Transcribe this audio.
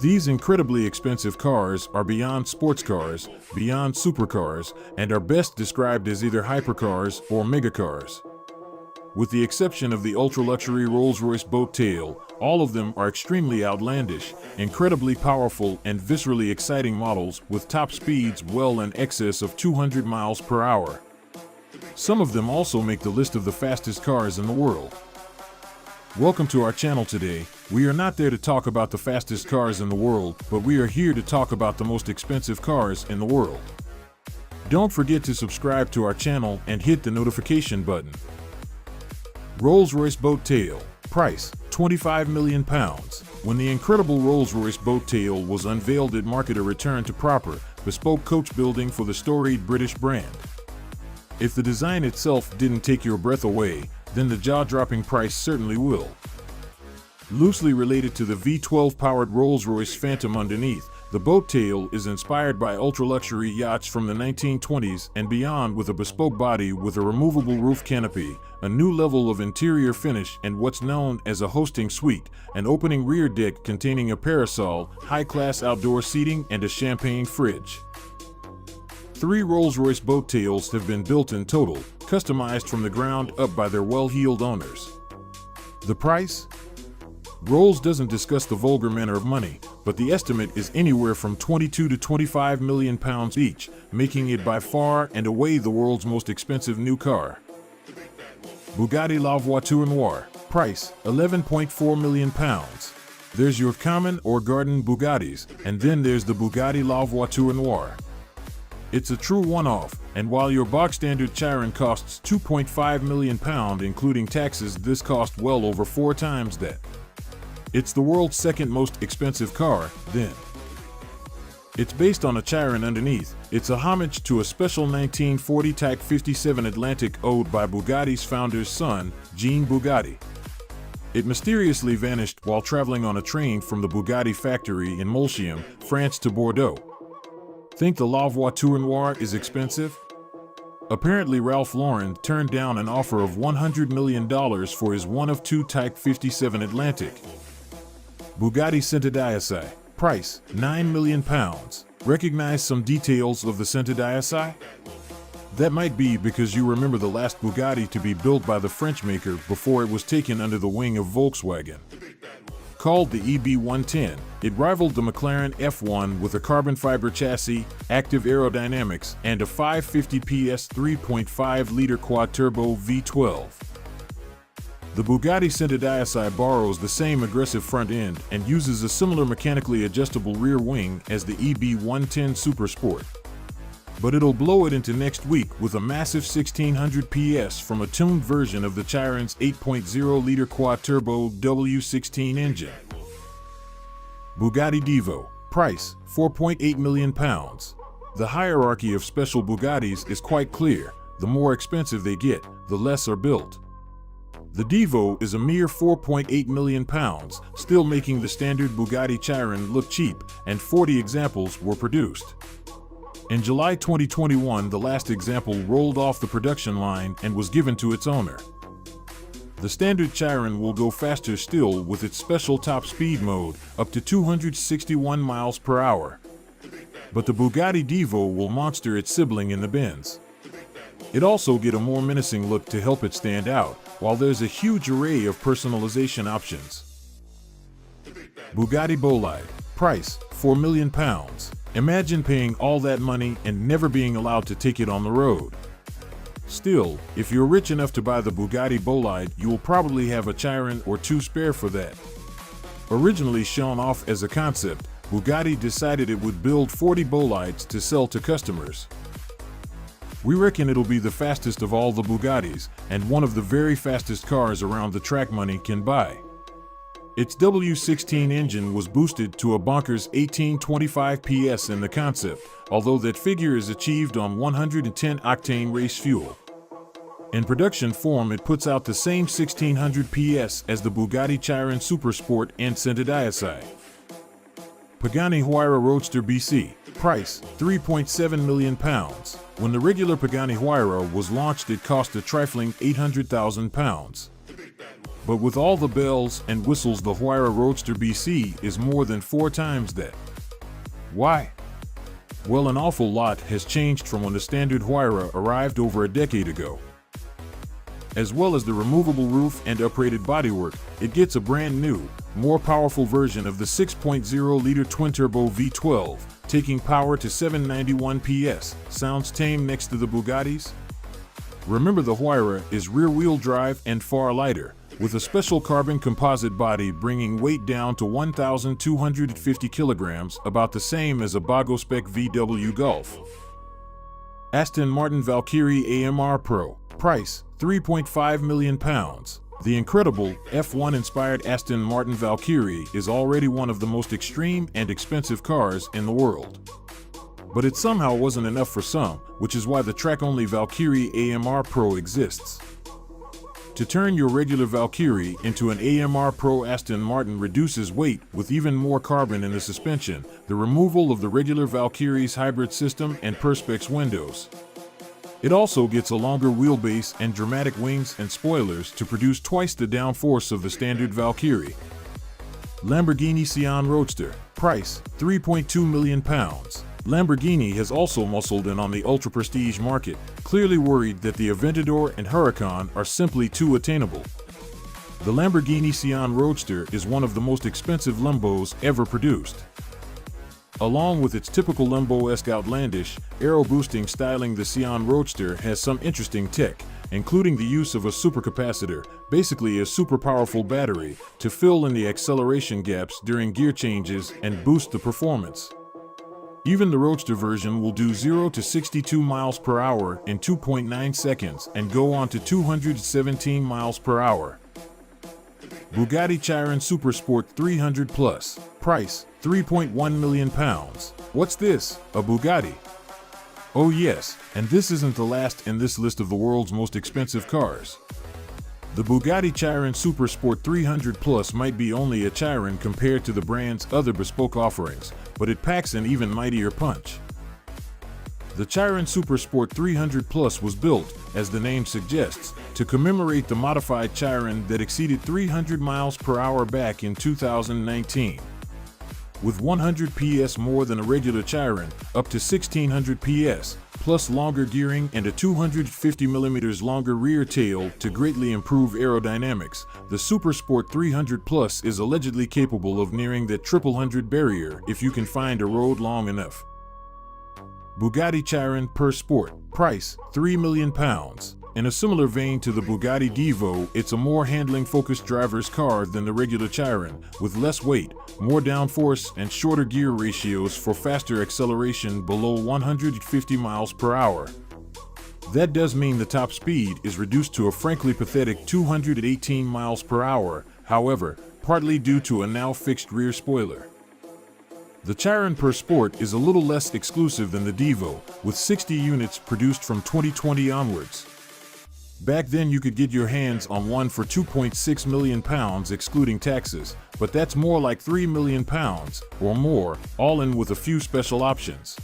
These incredibly expensive cars are beyond sports cars, beyond supercars, and are best described as either hypercars or megacars. With the exception of the ultra-luxury Rolls-Royce boat tail, all of them are extremely outlandish, incredibly powerful, and viscerally exciting models with top speeds well in excess of 200 miles per hour. Some of them also make the list of the fastest cars in the world. Welcome to our channel today. We are not there to talk about the fastest cars in the world, but we are here to talk about the most expensive cars in the world. Don't forget to subscribe to our channel and hit the notification button. Rolls-Royce boat tail. Price, £25 million. When the incredible Rolls-Royce boat tail was unveiled, it marked a return to proper, bespoke coach building for the storied British brand. If the design itself didn't take your breath away, then the jaw-dropping price certainly will. Loosely related to the V12-powered Rolls-Royce Phantom underneath, the boat tail is inspired by ultra-luxury yachts from the 1920s and beyond, with a bespoke body with a removable roof canopy, a new level of interior finish, and what's known as a hosting suite, an opening rear deck containing a parasol, high-class outdoor seating, and a champagne fridge. 3 Rolls-Royce boat tails have been built in total, customized from the ground up by their well-heeled owners. The price? Rolls doesn't discuss the vulgar manner of money, but the estimate is anywhere from £22 to £25 million each, making it by far and away the world's most expensive new car. Bugatti La Voiture Noire. Price, £11.4 million. There's your common or garden Bugattis, and then there's the Bugatti La Voiture Noire. It's a true one-off, and while your bog-standard Chiron costs £2.5 million including taxes, this cost well over 4 times that. It's the world's second most expensive car, then. It's based on a Chiron underneath. It's a homage to a special 1940 Type 57 Atlantic owed by Bugatti's founder's son, Jean Bugatti. It mysteriously vanished while traveling on a train from the Bugatti factory in Molsheim, France to Bordeaux. Think the La Voiture Noire is expensive? Apparently Ralph Lauren turned down an offer of $100 million for his one-of-2 Type 57 Atlantic. Bugatti Centodieci. Price, £9 million. Recognize some details of the Centodieci? That might be because you remember the last Bugatti to be built by the French maker before it was taken under the wing of Volkswagen. Called the EB110, it rivaled the McLaren F1 with a carbon fiber chassis, active aerodynamics, and a 550 PS 3.5-liter quad-turbo V12. The Bugatti Centodieci borrows the same aggressive front end and uses a similar mechanically adjustable rear wing as the EB110 Super Sport. But it'll blow it into next week with a massive 1600 PS from a tuned version of the Chiron's 8.0-liter quad-turbo W16 engine. Bugatti Divo. Price, £4.8 million. The hierarchy of special Bugattis is quite clear. The more expensive they get, the less are built. The Divo is a mere £4.8 million, still making the standard Bugatti Chiron look cheap, and 40 examples were produced. In July 2021, the last example rolled off the production line and was given to its owner. The standard Chiron will go faster still with its special top speed mode, up to 261 miles per hour. But the Bugatti Divo will monster its sibling in the Benz. It also get a more menacing look to help it stand out, while there's a huge array of personalization options. Bugatti Bolide. Price, £4 million. Imagine paying all that money and never being allowed to take it on the road. Still, if you're rich enough to buy the Bugatti Bolide, you will probably have a Chiron or 2 spare for that. Originally shown off as a concept, Bugatti decided it would build 40 Bolides to sell to customers. We reckon it'll be the fastest of all the Bugattis, and one of the very fastest cars around the track money can buy. Its W16 engine was boosted to a bonkers 1825 PS in the concept, although that figure is achieved on 110-octane race fuel. In production form, it puts out the same 1600 PS as the Bugatti Chiron Super Sport and Centodieci. Pagani Huayra Roadster BC. Price, £3.7 million. When the regular Pagani Huayra was launched, it cost a trifling £800,000. But with all the bells and whistles, the Huayra Roadster BC is more than 4 times that. Why? Well, an awful lot has changed from when the standard Huayra arrived over a decade ago. As well as the removable roof and uprated bodywork, it gets a brand new, more powerful version of the 6.0-liter twin-turbo V12, taking power to 791 PS. Sounds tame next to the Bugattis? Remember, the Huayra is rear-wheel drive and far lighter, with a special carbon composite body bringing weight down to 1,250 kilograms, about the same as a Bago-spec VW Golf. Aston Martin Valkyrie AMR Pro. Price, £3.5 million. The incredible, F1-inspired Aston Martin Valkyrie is already one of the most extreme and expensive cars in the world. But it somehow wasn't enough for some, which is why the track-only Valkyrie AMR Pro exists. To turn your regular Valkyrie into an AMR Pro, Aston Martin reduces weight with even more carbon in the suspension, the removal of the regular Valkyrie's hybrid system and perspex windows. It also gets a longer wheelbase and dramatic wings and spoilers to produce twice the downforce of the standard Valkyrie. Lamborghini Sián Roadster. Price, £3.2 million. Lamborghini has also muscled in on the ultra-prestige market, clearly worried that the Aventador and Huracan are simply too attainable. The Lamborghini Sián Roadster is one of the most expensive Lambos ever produced. Along with its typical Lambo-esque outlandish, aero-boosting styling, the Sián Roadster has some interesting tech, including the use of a supercapacitor, basically a super powerful battery, to fill in the acceleration gaps during gear changes and boost the performance. Even the Roadster version will do 0 to 62 miles per hour in 2.9 seconds and go on to 217 miles per hour. Bugatti Chiron Supersport 300 Plus. Price, £3.1 million. What's this? A Bugatti? Oh yes, and this isn't the last in this list of the world's most expensive cars. The Bugatti Chiron Supersport 300 Plus might be only a Chiron compared to the brand's other bespoke offerings, but it packs an even mightier punch. The Chiron Supersport 300 Plus was built, as the name suggests, to commemorate the modified Chiron that exceeded 300 miles per hour back in 2019. With 100 PS more than a regular Chiron, up to 1600 PS, plus longer gearing and a 250mm longer rear tail to greatly improve aerodynamics, the Supersport 300 Plus is allegedly capable of nearing that 100 barrier if you can find a road long enough. Bugatti Chiron Per Sport. Price, £3 million. In a similar vein to the Bugatti Divo, it's a more handling-focused driver's car than the regular Chiron, with less weight, more downforce, and shorter gear ratios for faster acceleration below 150 miles per hour. That does mean the top speed is reduced to a frankly pathetic 218 miles per hour, however, partly due to a now fixed rear spoiler. The Chiron Per Sport is a little less exclusive than the Divo, with 60 units produced from 2020 onwards. Back then you could get your hands on one for £2.6 million excluding taxes, but that's more like £3 million or more, all in with a few special options.